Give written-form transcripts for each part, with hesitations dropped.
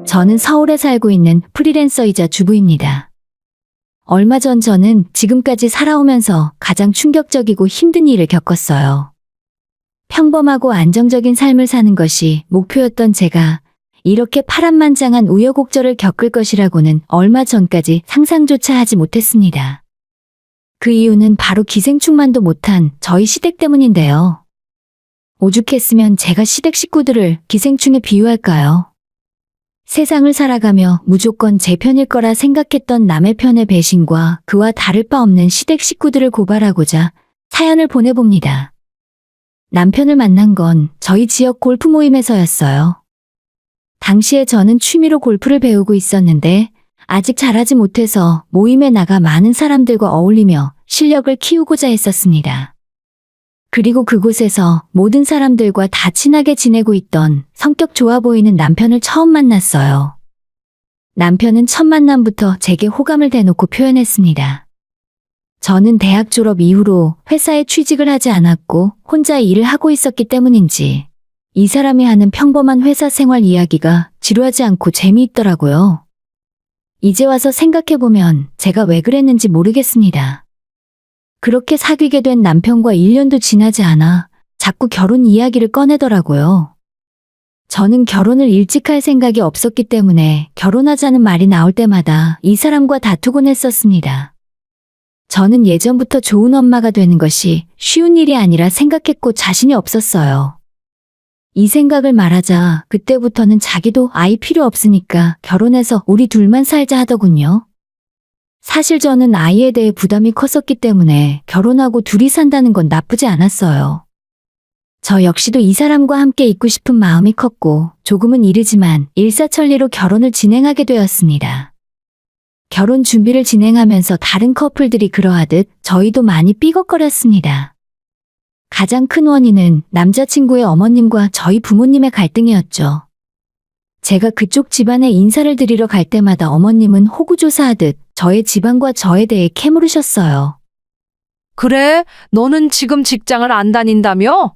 저는 서울에 살고 있는 프리랜서이자 주부입니다. 얼마 전 저는 지금까지 살아오면서 가장 충격적이고 힘든 일을 겪었어요. 평범하고 안정적인 삶을 사는 것이 목표였던 제가 이렇게 파란만장한 우여곡절을 겪을 것이라고는 얼마 전까지 상상조차 하지 못했습니다. 그 이유는 바로 기생충만도 못한 저희 시댁 때문인데요. 오죽했으면 제가 시댁 식구들을 기생충에 비유할까요? 세상을 살아가며 무조건 제 편일 거라 생각했던 남의 편의 배신과 그와 다를 바 없는 시댁 식구들을 고발하고자 사연을 보내봅니다. 남편을 만난 건 저희 지역 골프 모임에서였어요. 당시에 저는 취미로 골프를 배우고 있었는데 아직 잘하지 못해서 모임에 나가 많은 사람들과 어울리며 실력을 키우고자 했었습니다. 그리고 그곳에서 모든 사람들과 다 친하게 지내고 있던 성격 좋아 보이는 남편을 처음 만났어요. 남편은 첫 만남부터 제게 호감을 대놓고 표현했습니다. 저는 대학 졸업 이후로 회사에 취직을 하지 않았고 혼자 일을 하고 있었기 때문인지 이 사람이 하는 평범한 회사 생활 이야기가 지루하지 않고 재미있더라고요. 이제 와서 생각해보면 제가 왜 그랬는지 모르겠습니다. 그렇게 사귀게 된 남편과 1년도 지나지 않아 자꾸 결혼 이야기를 꺼내더라고요. 저는 결혼을 일찍 할 생각이 없었기 때문에 결혼하자는 말이 나올 때마다 이 사람과 다투곤 했었습니다. 저는 예전부터 좋은 엄마가 되는 것이 쉬운 일이 아니라 생각했고 자신이 없었어요. 이 생각을 말하자 그때부터는 자기도 아이 필요 없으니까 결혼해서 우리 둘만 살자 하더군요. 사실 저는 아이에 대해 부담이 컸었기 때문에 결혼하고 둘이 산다는 건 나쁘지 않았어요. 저 역시도 이 사람과 함께 있고 싶은 마음이 컸고 조금은 이르지만 일사천리로 결혼을 진행하게 되었습니다. 결혼 준비를 진행하면서 다른 커플들이 그러하듯 저희도 많이 삐걱거렸습니다. 가장 큰 원인은 남자친구의 어머님과 저희 부모님의 갈등이었죠. 제가 그쪽 집안에 인사를 드리러 갈 때마다 어머님은 호구조사하듯 저의 집안과 저에 대해 캐물으셨어요. 그래, 너는 지금 직장을 안 다닌다며?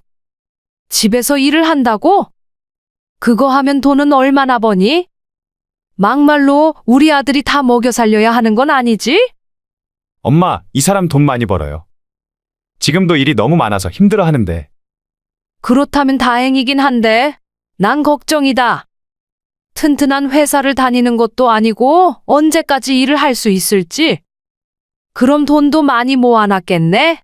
집에서 일을 한다고? 그거 하면 돈은 얼마나 버니? 막말로 우리 아들이 다 먹여 살려야 하는 건 아니지? 엄마, 이 사람 돈 많이 벌어요. 지금도 일이 너무 많아서 힘들어 하는데. 그렇다면 다행이긴 한데, 난 걱정이다. 튼튼한 회사를 다니는 것도 아니고 언제까지 일을 할 수 있을지. 그럼 돈도 많이 모아놨겠네?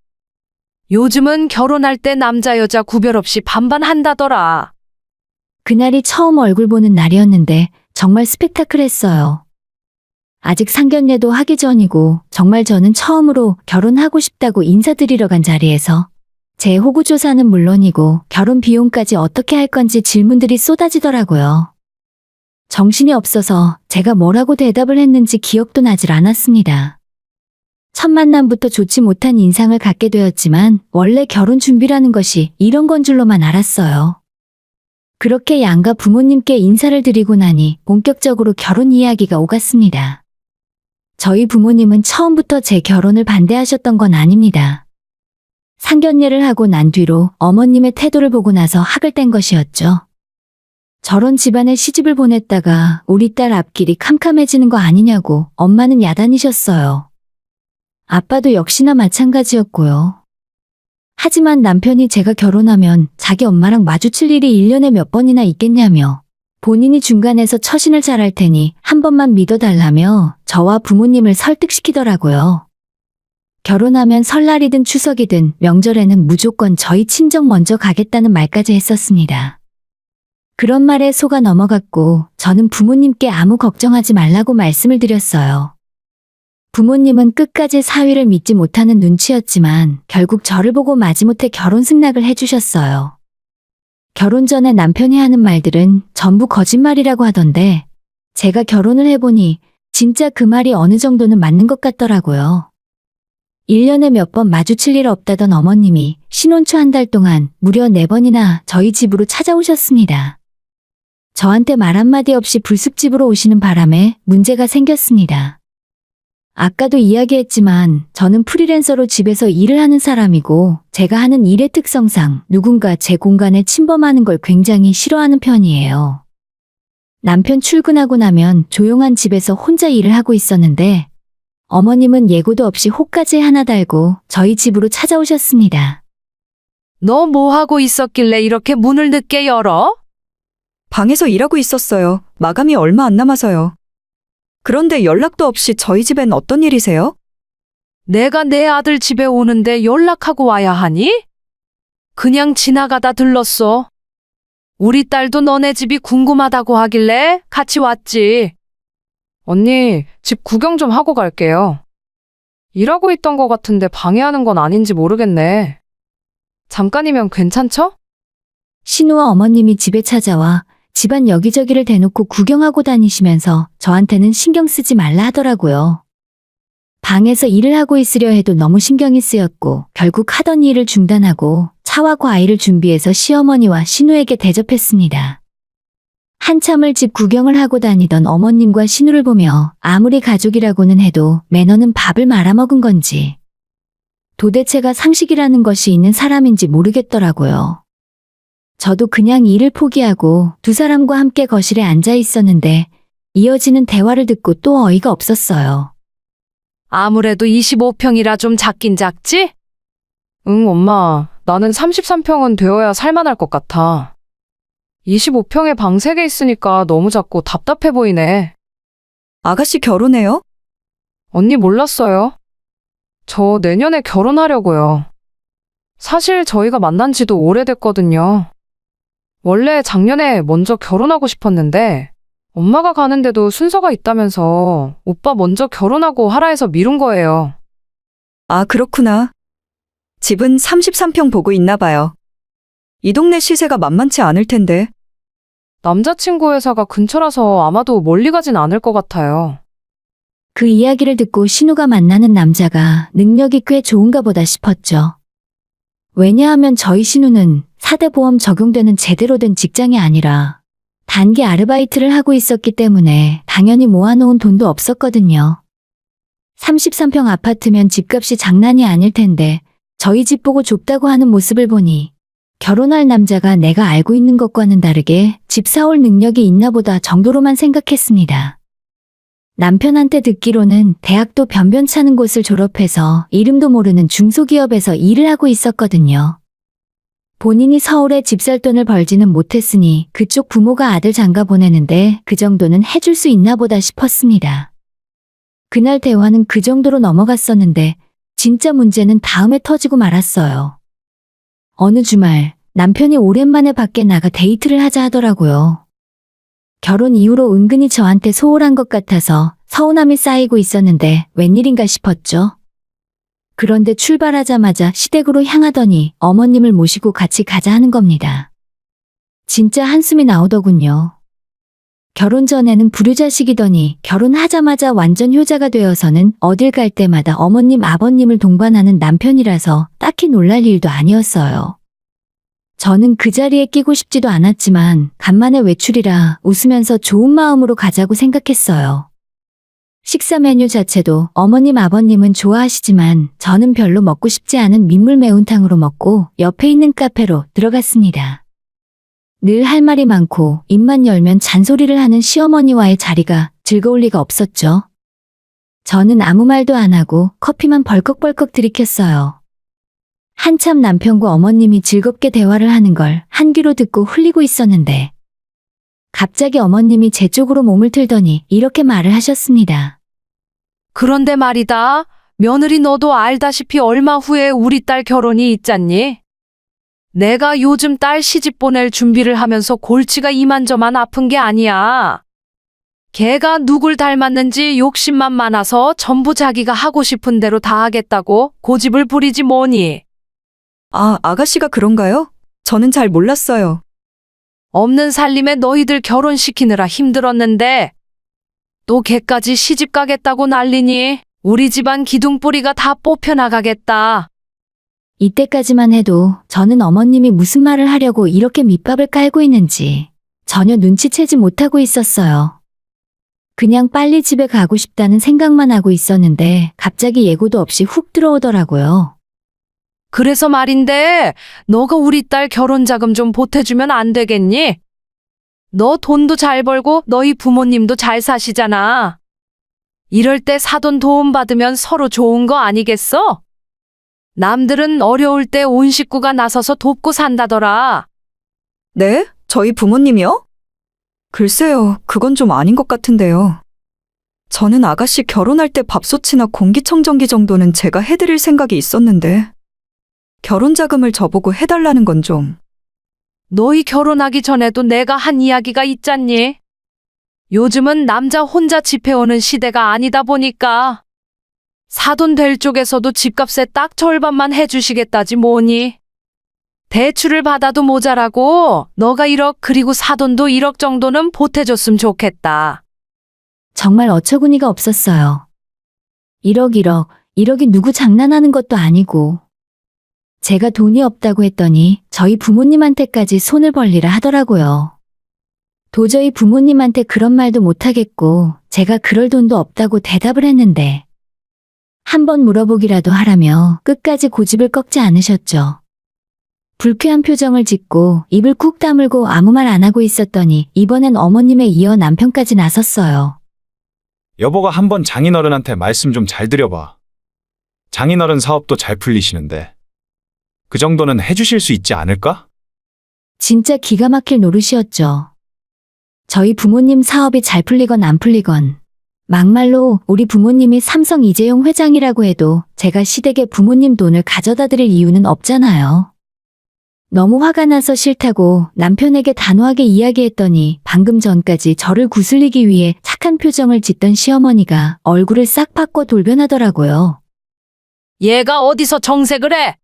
요즘은 결혼할 때 남자 여자 구별 없이 반반 한다더라. 그날이 처음 얼굴 보는 날이었는데 정말 스펙타클했어요. 아직 상견례도 하기 전이고 정말 저는 처음으로 결혼하고 싶다고 인사드리러 간 자리에서 제 호구조사는 물론이고 결혼 비용까지 어떻게 할 건지 질문들이 쏟아지더라고요. 정신이 없어서 제가 뭐라고 대답을 했는지 기억도 나질 않았습니다. 첫 만남부터 좋지 못한 인상을 갖게 되었지만 원래 결혼 준비라는 것이 이런 건 줄로만 알았어요. 그렇게 양가 부모님께 인사를 드리고 나니 본격적으로 결혼 이야기가 오갔습니다. 저희 부모님은 처음부터 제 결혼을 반대하셨던 건 아닙니다. 상견례를 하고 난 뒤로 어머님의 태도를 보고 나서 학을 뗀 것이었죠. 저런 집안에 시집을 보냈다가 우리 딸 앞길이 캄캄해지는 거 아니냐고 엄마는 야단이셨어요. 아빠도 역시나 마찬가지였고요. 하지만 남편이 제가 결혼하면 자기 엄마랑 마주칠 일이 1년에 몇 번이나 있겠냐며 본인이 중간에서 처신을 잘할 테니 한 번만 믿어달라며 저와 부모님을 설득시키더라고요. 결혼하면 설날이든 추석이든 명절에는 무조건 저희 친정 먼저 가겠다는 말까지 했었습니다. 그런 말에 속아 넘어갔고 저는 부모님께 아무 걱정하지 말라고 말씀을 드렸어요. 부모님은 끝까지 사위를 믿지 못하는 눈치였지만 결국 저를 보고 마지못해 결혼 승낙을 해주셨어요. 결혼 전에 남편이 하는 말들은 전부 거짓말이라고 하던데 제가 결혼을 해보니 진짜 그 말이 어느 정도는 맞는 것 같더라고요. 1년에 몇 번 마주칠 일 없다던 어머님이 신혼 초 한 달 동안 무려 4번이나 저희 집으로 찾아오셨습니다. 저한테 말 한마디 없이 불쑥집으로 오시는 바람에 문제가 생겼습니다. 아까도 이야기했지만 저는 프리랜서로 집에서 일을 하는 사람이고 제가 하는 일의 특성상 누군가 제 공간에 침범하는 걸 굉장히 싫어하는 편이에요. 남편 출근하고 나면 조용한 집에서 혼자 일을 하고 있었는데 어머님은 예고도 없이 혹까지 하나 달고 저희 집으로 찾아오셨습니다. 너 뭐 하고 있었길래 이렇게 문을 늦게 열어? 방에서 일하고 있었어요. 마감이 얼마 안 남아서요. 그런데 연락도 없이 저희 집엔 어떤 일이세요? 내가 내 아들 집에 오는데 연락하고 와야 하니? 그냥 지나가다 들렀어. 우리 딸도 너네 집이 궁금하다고 하길래 같이 왔지. 언니, 집 구경 좀 하고 갈게요. 일하고 있던 것 같은데 방해하는 건 아닌지 모르겠네. 잠깐이면 괜찮죠? 신우와 어머님이 집에 찾아와 집안 여기저기를 대놓고 구경하고 다니시면서 저한테는 신경 쓰지 말라 하더라고요. 방에서 일을 하고 있으려 해도 너무 신경이 쓰였고 결국 하던 일을 중단하고 차와 과일을 준비해서 시어머니와 신우에게 대접했습니다. 한참을 집 구경을 하고 다니던 어머님과 신우를 보며 아무리 가족이라고는 해도 매너는 밥을 말아먹은 건지 도대체가 상식이라는 것이 있는 사람인지 모르겠더라고요. 저도 그냥 일을 포기하고 두 사람과 함께 거실에 앉아 있었는데 이어지는 대화를 듣고 또 어이가 없었어요. 아무래도 25평이라 좀 작긴 작지? 응, 엄마. 나는 33평은 되어야 살만할 것 같아. 25평에 방 3개 있으니까 너무 작고 답답해 보이네. 아가씨 결혼해요? 언니 몰랐어요? 저 내년에 결혼하려고요. 사실 저희가 만난 지도 오래됐거든요. 원래 작년에 먼저 결혼하고 싶었는데 엄마가 가는데도 순서가 있다면서 오빠 먼저 결혼하고 하라 해서 미룬 거예요. 아, 그렇구나. 집은 33평 보고 있나 봐요. 이 동네 시세가 만만치 않을 텐데. 남자친구 회사가 근처라서 아마도 멀리 가진 않을 것 같아요. 그 이야기를 듣고 신우가 만나는 남자가 능력이 꽤 좋은가 보다 싶었죠. 왜냐하면 저희 신우는 4대 보험 적용되는 제대로 된 직장이 아니라 단기 아르바이트를 하고 있었기 때문에 당연히 모아놓은 돈도 없었거든요. 33평 아파트면 집값이 장난이 아닐 텐데 저희 집 보고 좁다고 하는 모습을 보니 결혼할 남자가 내가 알고 있는 것과는 다르게 집 사올 능력이 있나 보다 정도로만 생각했습니다. 남편한테 듣기로는 대학도 변변찮은 곳을 졸업해서 이름도 모르는 중소기업에서 일을 하고 있었거든요. 본인이 서울에 집 살 돈을 벌지는 못했으니 그쪽 부모가 아들 장가 보내는데 그 정도는 해줄 수 있나 보다 싶었습니다. 그날 대화는 그 정도로 넘어갔었는데 진짜 문제는 다음에 터지고 말았어요. 어느 주말 남편이 오랜만에 밖에 나가 데이트를 하자 하더라고요. 결혼 이후로 은근히 저한테 소홀한 것 같아서 서운함이 쌓이고 있었는데 웬일인가 싶었죠. 그런데 출발하자마자 시댁으로 향하더니 어머님을 모시고 같이 가자 하는 겁니다. 진짜 한숨이 나오더군요. 결혼 전에는 불효자식이더니 결혼하자마자 완전 효자가 되어서는 어딜 갈 때마다 어머님 아버님을 동반하는 남편이라서 딱히 놀랄 일도 아니었어요. 저는 그 자리에 끼고 싶지도 않았지만 간만에 외출이라 웃으면서 좋은 마음으로 가자고 생각했어요. 식사 메뉴 자체도 어머님 아버님은 좋아하시지만 저는 별로 먹고 싶지 않은 민물 매운탕으로 먹고 옆에 있는 카페로 들어갔습니다. 늘 할 말이 많고 입만 열면 잔소리를 하는 시어머니와의 자리가 즐거울 리가 없었죠. 저는 아무 말도 안 하고 커피만 벌컥벌컥 들이켰어요. 한참 남편과 어머님이 즐겁게 대화를 하는 걸 한 귀로 듣고 흘리고 있었는데 갑자기 어머님이 제 쪽으로 몸을 틀더니 이렇게 말을 하셨습니다. 그런데 말이다. 며느리 너도 알다시피 얼마 후에 우리 딸 결혼이 있잖니? 내가 요즘 딸 시집 보낼 준비를 하면서 골치가 이만저만 아픈 게 아니야. 걔가 누굴 닮았는지 욕심만 많아서 전부 자기가 하고 싶은 대로 다 하겠다고 고집을 부리지 뭐니. 아, 아가씨가 그런가요? 저는 잘 몰랐어요. 없는 살림에 너희들 결혼시키느라 힘들었는데 또 걔까지 시집 가겠다고 난리니 우리 집안 기둥뿌리가 다 뽑혀나가겠다. 이때까지만 해도 저는 어머님이 무슨 말을 하려고 이렇게 밑밥을 깔고 있는지 전혀 눈치채지 못하고 있었어요. 그냥 빨리 집에 가고 싶다는 생각만 하고 있었는데 갑자기 예고도 없이 훅 들어오더라고요. 그래서 말인데 너가 우리 딸 결혼 자금 좀 보태주면 안 되겠니? 너 돈도 잘 벌고 너희 부모님도 잘 사시잖아. 이럴 때 사돈 도움 받으면 서로 좋은 거 아니겠어? 남들은 어려울 때 온 식구가 나서서 돕고 산다더라. 네? 저희 부모님이요? 글쎄요, 그건 좀 아닌 것 같은데요. 저는 아가씨 결혼할 때 밥솥이나 공기청정기 정도는 제가 해드릴 생각이 있었는데, 결혼 자금을 저보고 해달라는 건 좀. 너희 결혼하기 전에도 내가 한 이야기가 있잖니. 요즘은 남자 혼자 집해오는 시대가 아니다 보니까 사돈 될 쪽에서도 집값의 딱 절반만 해주시겠다지 뭐니. 대출을 받아도 모자라고 너가 1억 그리고 사돈도 1억 정도는 보태줬으면 좋겠다. 정말 어처구니가 없었어요. 1억이 누구 장난하는 것도 아니고. 제가 돈이 없다고 했더니 저희 부모님한테까지 손을 벌리라 하더라고요. 도저히 부모님한테 그런 말도 못하겠고 제가 그럴 돈도 없다고 대답을 했는데 한번 물어보기라도 하라며 끝까지 고집을 꺾지 않으셨죠. 불쾌한 표정을 짓고 입을 꾹 다물고 아무 말 안 하고 있었더니 이번엔 어머님에 이어 남편까지 나섰어요. 여보가 한번 장인어른한테 말씀 좀 잘 드려봐. 장인어른 사업도 잘 풀리시는데 그 정도는 해주실 수 있지 않을까? 진짜 기가 막힐 노릇이었죠. 저희 부모님 사업이 잘 풀리건 안 풀리건 막말로 우리 부모님이 삼성 이재용 회장이라고 해도 제가 시댁에 부모님 돈을 가져다 드릴 이유는 없잖아요. 너무 화가 나서 싫다고 남편에게 단호하게 이야기했더니 방금 전까지 저를 구슬리기 위해 착한 표정을 짓던 시어머니가 얼굴을 싹 바꿔 돌변하더라고요. 얘가 어디서 정색을 해?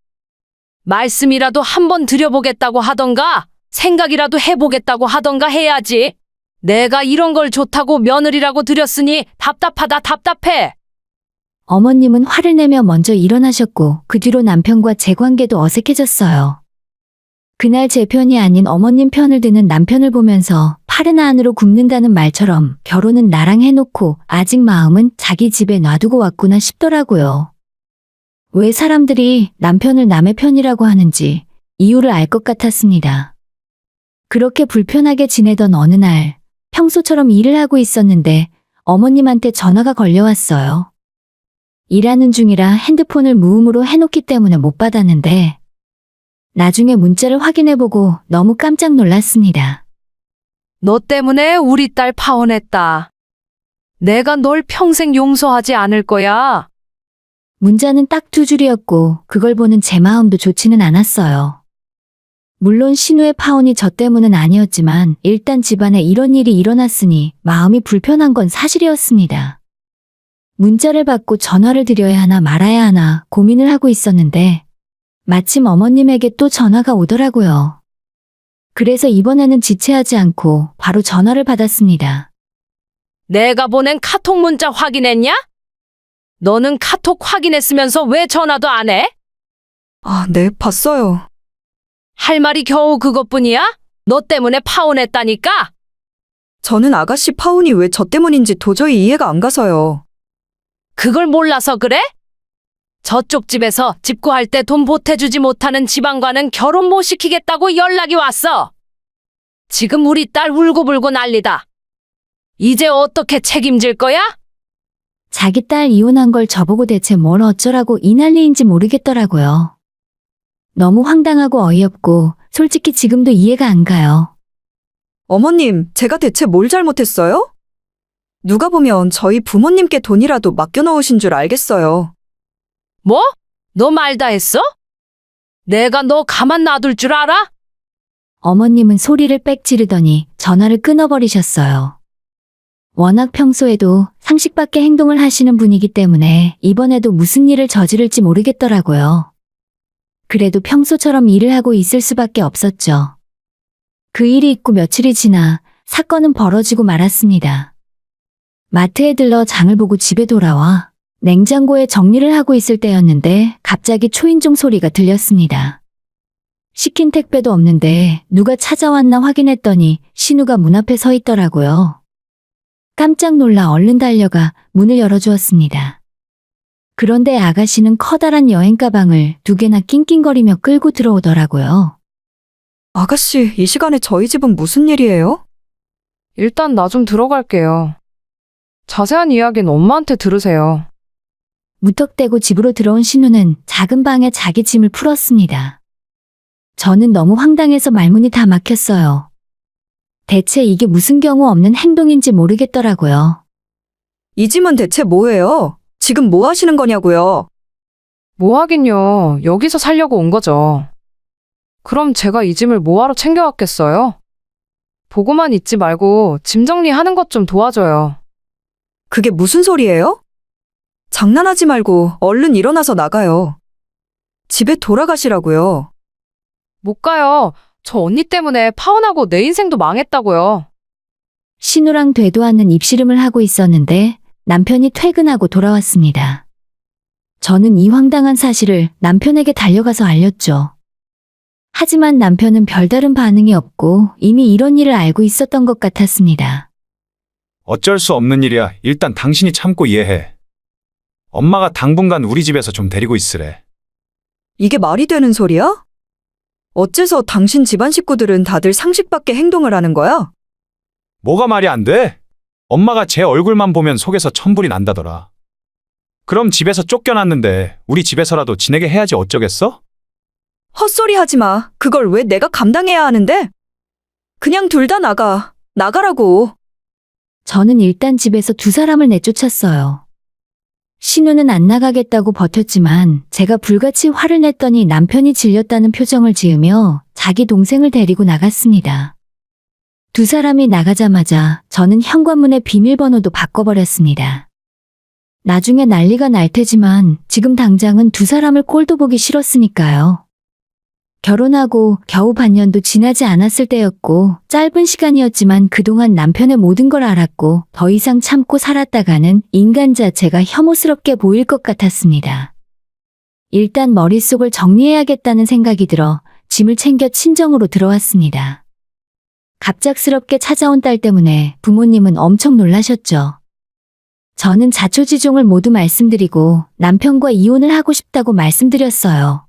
말씀이라도 한번 드려보겠다고 하던가 생각이라도 해보겠다고 하던가 해야지. 내가 이런 걸 좋다고 며느리라고 드렸으니 답답하다 답답해. 어머님은 화를 내며 먼저 일어나셨고 그 뒤로 남편과 제 관계도 어색해졌어요. 그날 제 편이 아닌 어머님 편을 드는 남편을 보면서 팔은 안으로 굽는다는 말처럼 결혼은 나랑 해놓고 아직 마음은 자기 집에 놔두고 왔구나 싶더라고요. 왜 사람들이 남편을 남의 편이라고 하는지 이유를 알 것 같았습니다. 그렇게 불편하게 지내던 어느 날 평소처럼 일을 하고 있었는데 어머님한테 전화가 걸려왔어요. 일하는 중이라 핸드폰을 무음으로 해놓기 때문에 못 받았는데 나중에 문자를 확인해보고 너무 깜짝 놀랐습니다. 너 때문에 우리 딸 파혼했다. 내가 널 평생 용서하지 않을 거야. 문자는 딱 2줄이었고 그걸 보는 제 마음도 좋지는 않았어요. 물론 신우의 파혼이 저 때문은 아니었지만 일단 집안에 이런 일이 일어났으니 마음이 불편한 건 사실이었습니다. 문자를 받고 전화를 드려야 하나 말아야 하나 고민을 하고 있었는데 마침 어머님에게 또 전화가 오더라고요. 그래서 이번에는 지체하지 않고 바로 전화를 받았습니다. 내가 보낸 카톡 문자 확인했냐? 너는 카톡 확인했으면서 왜 전화도 안 해? 아, 네, 봤어요. 할 말이 겨우 그것뿐이야? 너 때문에 파혼했다니까? 저는 아가씨 파혼이 왜 저 때문인지 도저히 이해가 안 가서요. 그걸 몰라서 그래? 저쪽 집에서 집 구할 때 돈 보태주지 못하는 지방과는 결혼 못 시키겠다고 연락이 왔어. 지금 우리 딸 울고불고 난리다. 이제 어떻게 책임질 거야? 자기 딸 이혼한 걸 저보고 대체 뭘 어쩌라고 이 난리인지 모르겠더라고요. 너무 황당하고 어이없고 솔직히 지금도 이해가 안 가요. 어머님, 제가 대체 뭘 잘못했어요? 누가 보면 저희 부모님께 돈이라도 맡겨놓으신 줄 알겠어요. 뭐? 너 말 다 했어? 내가 너 가만 놔둘 줄 알아? 어머님은 소리를 빽 지르더니 전화를 끊어버리셨어요. 워낙 평소에도 상식 밖의 행동을 하시는 분이기 때문에 이번에도 무슨 일을 저지를지 모르겠더라고요. 그래도 평소처럼 일을 하고 있을 수밖에 없었죠. 그 일이 있고 며칠이 지나 사건은 벌어지고 말았습니다. 마트에 들러 장을 보고 집에 돌아와 냉장고에 정리를 하고 있을 때였는데 갑자기 초인종 소리가 들렸습니다. 시킨 택배도 없는데 누가 찾아왔나 확인했더니 신우가 문 앞에 서 있더라고요. 깜짝 놀라 얼른 달려가 문을 열어주었습니다. 그런데 아가씨는 커다란 여행 가방을 2개나 낑낑거리며 끌고 들어오더라고요. 아가씨, 이 시간에 저희 집은 무슨 일이에요? 일단 나 좀 들어갈게요. 자세한 이야기는 엄마한테 들으세요. 무턱대고 집으로 들어온 신우는 작은 방에 자기 짐을 풀었습니다. 저는 너무 황당해서 말문이 다 막혔어요. 대체 이게 무슨 경우 없는 행동인지 모르겠더라고요. 이 짐은 대체 뭐예요? 지금 뭐 하시는 거냐고요? 뭐 하긴요. 여기서 살려고 온 거죠. 그럼 제가 이 짐을 뭐하러 챙겨왔겠어요? 보고만 있지 말고 짐 정리하는 것 좀 도와줘요. 그게 무슨 소리예요? 장난하지 말고 얼른 일어나서 나가요. 집에 돌아가시라고요. 못 가요. 저 언니 때문에 파혼하고 내 인생도 망했다고요. 신우랑 되도 않는 입씨름을 하고 있었는데 남편이 퇴근하고 돌아왔습니다. 저는 이 황당한 사실을 남편에게 달려가서 알렸죠. 하지만 남편은 별다른 반응이 없고 이미 이런 일을 알고 있었던 것 같았습니다. 어쩔 수 없는 일이야. 일단 당신이 참고 이해해. 엄마가 당분간 우리 집에서 좀 데리고 있으래. 이게 말이 되는 소리야? 어째서 당신 집안 식구들은 다들 상식 밖의 행동을 하는 거야? 뭐가 말이 안 돼? 엄마가 제 얼굴만 보면 속에서 천불이 난다더라. 그럼 집에서 쫓겨났는데 우리 집에서라도 지내게 해야지 어쩌겠어? 헛소리 하지 마. 그걸 왜 내가 감당해야 하는데? 그냥 둘 다 나가. 나가라고. 저는 일단 집에서 두 사람을 내쫓았어요. 신우는 안 나가겠다고 버텼지만 제가 불같이 화를 냈더니 남편이 질렸다는 표정을 지으며 자기 동생을 데리고 나갔습니다. 두 사람이 나가자마자 저는 현관문의 비밀번호도 바꿔버렸습니다. 나중에 난리가 날 테지만 지금 당장은 두 사람을 꼴도 보기 싫었으니까요. 결혼하고 겨우 반년도 지나지 않았을 때였고 짧은 시간이었지만 그동안 남편의 모든 걸 알았고 더 이상 참고 살았다가는 인간 자체가 혐오스럽게 보일 것 같았습니다. 일단 머릿속을 정리해야겠다는 생각이 들어 짐을 챙겨 친정으로 들어왔습니다. 갑작스럽게 찾아온 딸 때문에 부모님은 엄청 놀라셨죠. 저는 자초지종을 모두 말씀드리고 남편과 이혼을 하고 싶다고 말씀드렸어요.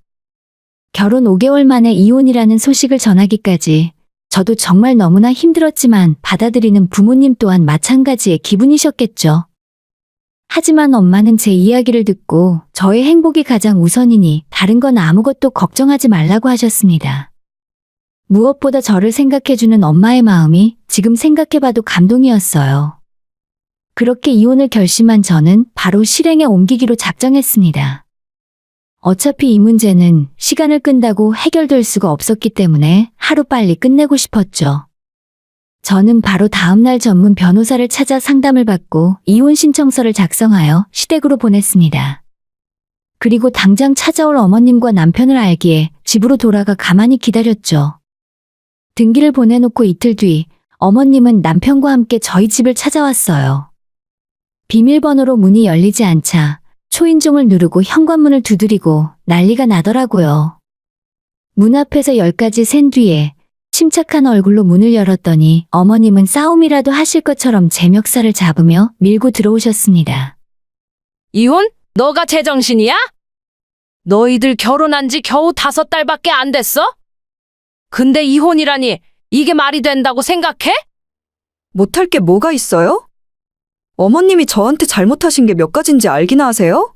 결혼 5개월 만에 이혼이라는 소식을 전하기까지 저도 정말 너무나 힘들었지만 받아들이는 부모님 또한 마찬가지의 기분이셨겠죠. 하지만 엄마는 제 이야기를 듣고 저의 행복이 가장 우선이니 다른 건 아무것도 걱정하지 말라고 하셨습니다. 무엇보다 저를 생각해주는 엄마의 마음이 지금 생각해봐도 감동이었어요. 그렇게 이혼을 결심한 저는 바로 실행에 옮기기로 작정했습니다. 어차피 이 문제는 시간을 끈다고 해결될 수가 없었기 때문에 하루빨리 끝내고 싶었죠. 저는 바로 다음날 전문 변호사를 찾아 상담을 받고 이혼 신청서를 작성하여 시댁으로 보냈습니다. 그리고 당장 찾아올 어머님과 남편을 알기에 집으로 돌아가 가만히 기다렸죠. 등기를 보내놓고 이틀 뒤 어머님은 남편과 함께 저희 집을 찾아왔어요. 비밀번호로 문이 열리지 않자 초인종을 누르고 현관문을 두드리고 난리가 나더라고요. 문 앞에서 10가지 센 뒤에 침착한 얼굴로 문을 열었더니 어머님은 싸움이라도 하실 것처럼 제 멱살을 잡으며 밀고 들어오셨습니다. 이혼? 너가 제정신이야? 너희들 결혼한 지 겨우 5달밖에 안 됐어? 근데 이혼이라니 이게 말이 된다고 생각해? 못할 게 뭐가 있어요? 어머님이 저한테 잘못하신 게 몇 가지인지 알기나 하세요?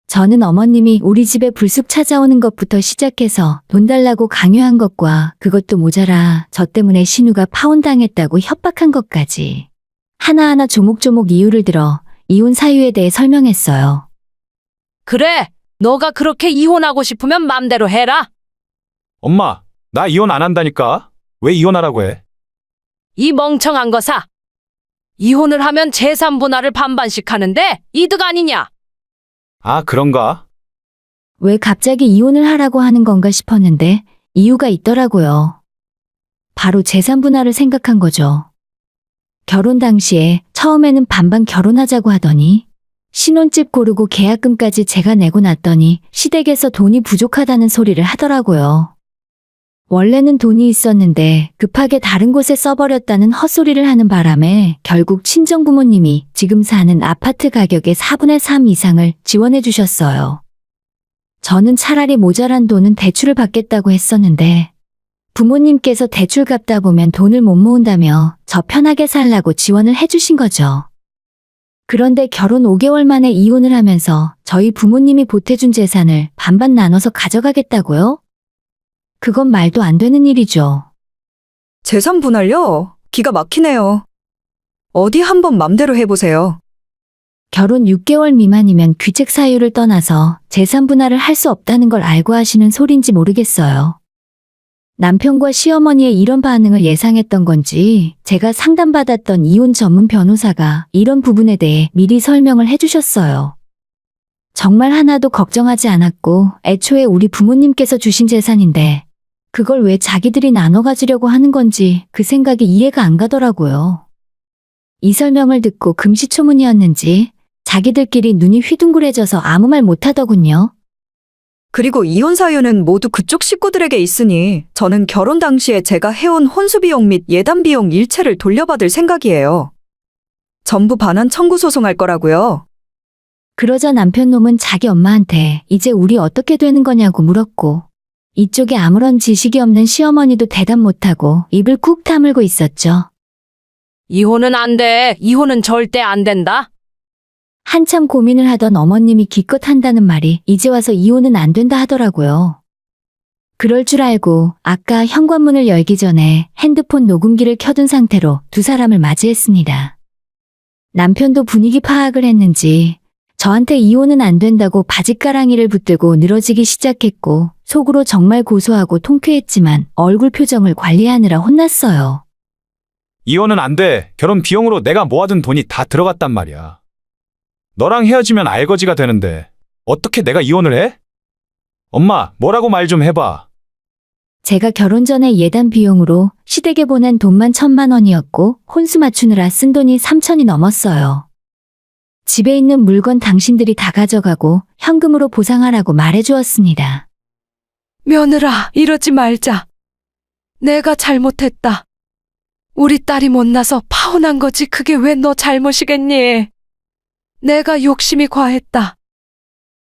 저는 어머님이 우리 집에 불쑥 찾아오는 것부터 시작해서 돈 달라고 강요한 것과 그것도 모자라 저 때문에 신우가 파혼당했다고 협박한 것까지 하나하나 조목조목 이유를 들어 이혼 사유에 대해 설명했어요. 그래, 너가 그렇게 이혼하고 싶으면 맘대로 해라. 엄마, 나 이혼 안 한다니까? 왜 이혼하라고 해? 이 멍청한 거사. 이혼을 하면 재산 분할을 반반씩 하는데 이득 아니냐? 아, 그런가? 왜 갑자기 이혼을 하라고 하는 건가 싶었는데 이유가 있더라고요. 바로 재산 분할을 생각한 거죠. 결혼 당시에 처음에는 반반 결혼하자고 하더니 신혼집 고르고 계약금까지 제가 내고 났더니 시댁에서 돈이 부족하다는 소리를 하더라고요. 원래는 돈이 있었는데 급하게 다른 곳에 써버렸다는 헛소리를 하는 바람에 결국 친정부모님이 지금 사는 아파트 가격의 4분의 3 이상을 지원해 주셨어요. 저는 차라리 모자란 돈은 대출을 받겠다고 했었는데 부모님께서 대출 갚다 보면 돈을 못 모은다며 저 편하게 살라고 지원을 해주신 거죠. 그런데 결혼 5개월 만에 이혼을 하면서 저희 부모님이 보태준 재산을 반반 나눠서 가져가겠다고요? 그건 말도 안 되는 일이죠. 재산 분할요? 기가 막히네요. 어디 한번 맘대로 해보세요. 결혼 6개월 미만이면 귀책 사유를 떠나서 재산 분할을 할 수 없다는 걸 알고 하시는 소린지 모르겠어요. 남편과 시어머니의 이런 반응을 예상했던 건지 제가 상담받았던 이혼 전문 변호사가 이런 부분에 대해 미리 설명을 해주셨어요. 정말 하나도 걱정하지 않았고 애초에 우리 부모님께서 주신 재산인데 그걸 왜 자기들이 나눠 가지려고 하는 건지 그 생각이 이해가 안 가더라고요. 이 설명을 듣고 금시초문이었는지 자기들끼리 눈이 휘둥그레져서 아무 말 못하더군요. 그리고 이혼 사유는 모두 그쪽 식구들에게 있으니 저는 결혼 당시에 제가 해온 혼수 비용 및 예단 비용 일체를 돌려받을 생각이에요. 전부 반환 청구 소송할 거라고요. 그러자 남편 놈은 자기 엄마한테 이제 우리 어떻게 되는 거냐고 물었고 이쪽에 아무런 지식이 없는 시어머니도 대답 못하고 입을 꾹 다물고 있었죠. 이혼은 안 돼. 이혼은 절대 안 된다. 한참 고민을 하던 어머님이 기껏 한다는 말이 이제 와서 이혼은 안 된다 하더라고요. 그럴 줄 알고 아까 현관문을 열기 전에 핸드폰 녹음기를 켜둔 상태로 두 사람을 맞이했습니다. 남편도 분위기 파악을 했는지 저한테 이혼은 안 된다고 바짓가랑이를 붙들고 늘어지기 시작했고 속으로 정말 고소하고 통쾌했지만 얼굴 표정을 관리하느라 혼났어요. 이혼은 안 돼. 결혼 비용으로 내가 모아둔 돈이 다 들어갔단 말이야. 너랑 헤어지면 알거지가 되는데 어떻게 내가 이혼을 해? 엄마, 뭐라고 말 좀 해봐. 제가 결혼 전에 예단 비용으로 시댁에 보낸 돈만 1,000만 원이었고 혼수 맞추느라 쓴 돈이 3,000이 넘었어요. 집에 있는 물건 당신들이 다 가져가고 현금으로 보상하라고 말해주었습니다. 며느라, 이러지 말자. 내가 잘못했다. 우리 딸이 못나서 파혼한 거지 그게 왜 너 잘못이겠니? 내가 욕심이 과했다.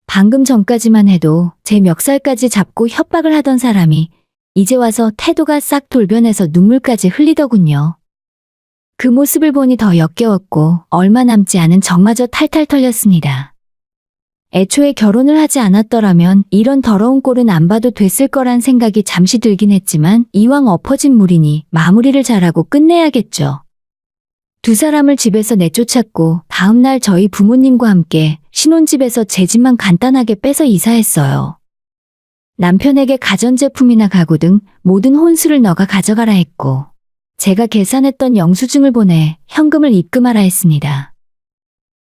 방금 전까지만 해도 제 멱살까지 잡고 협박을 하던 사람이 이제 와서 태도가 싹 돌변해서 눈물까지 흘리더군요. 그 모습을 보니 더 역겨웠고 얼마 남지 않은 정마저 탈탈 털렸습니다. 애초에 결혼을 하지 않았더라면 이런 더러운 꼴은 안 봐도 됐을 거란 생각이 잠시 들긴 했지만 이왕 엎어진 물이니 마무리를 잘하고 끝내야겠죠. 두 사람을 집에서 내쫓았고 다음날 저희 부모님과 함께 신혼집에서 제 집만 간단하게 빼서 이사했어요. 남편에게 가전제품이나 가구 등 모든 혼수를 너가 가져가라 했고 제가 계산했던 영수증을 보내 현금을 입금하라 했습니다.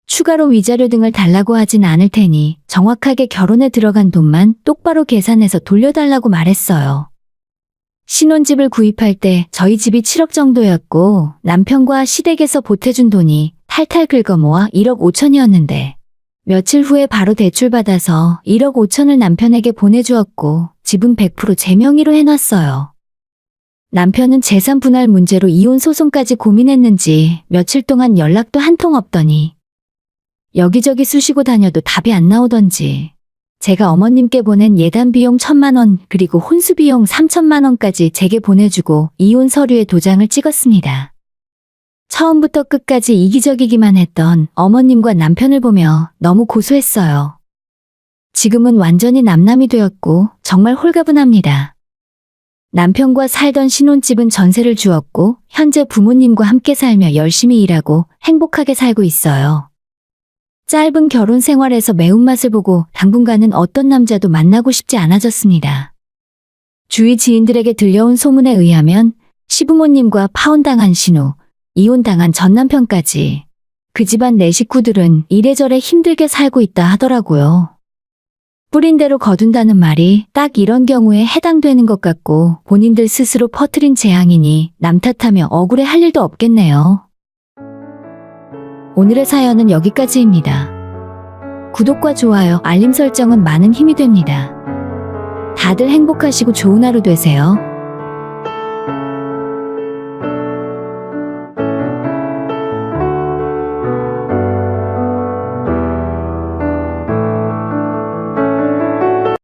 추가로 위자료 등을 달라고 하진 않을 테니 정확하게 결혼에 들어간 돈만 똑바로 계산해서 돌려달라고 말했어요. 신혼집을 구입할 때 저희 집이 7억 정도였고 남편과 시댁에서 보태준 돈이 탈탈 긁어 모아 1억 5천이었는데 며칠 후에 바로 대출받아서 1억 5천을 남편에게 보내주었고 집은 100% 제 명의로 해놨어요. 남편은 재산 분할 문제로 이혼 소송까지 고민했는지 며칠 동안 연락도 한 통 없더니 여기저기 쑤시고 다녀도 답이 안 나오던지 제가 어머님께 보낸 예단 비용 1,000만 원 그리고 혼수 비용 3,000만 원까지 제게 보내주고 이혼 서류에 도장을 찍었습니다. 처음부터 끝까지 이기적이기만 했던 어머님과 남편을 보며 너무 고소했어요. 지금은 완전히 남남이 되었고 정말 홀가분합니다. 남편과 살던 신혼집은 전세를 주었고 현재 부모님과 함께 살며 열심히 일하고 행복하게 살고 있어요. 짧은 결혼 생활에서 매운맛을 보고 당분간은 어떤 남자도 만나고 싶지 않아졌습니다. 주위 지인들에게 들려온 소문에 의하면 시부모님과 파혼당한 신우, 이혼당한 전남편까지 그 집안 내 식구들은 이래저래 힘들게 살고 있다 하더라고요. 뿌린 대로 거둔다는 말이 딱 이런 경우에 해당되는 것 같고 본인들 스스로 퍼뜨린 재앙이니 남 탓하며 억울해 할 일도 없겠네요. 오늘의 사연은 여기까지입니다. 구독과 좋아요, 알림 설정은 많은 힘이 됩니다. 다들 행복하시고 좋은 하루 되세요.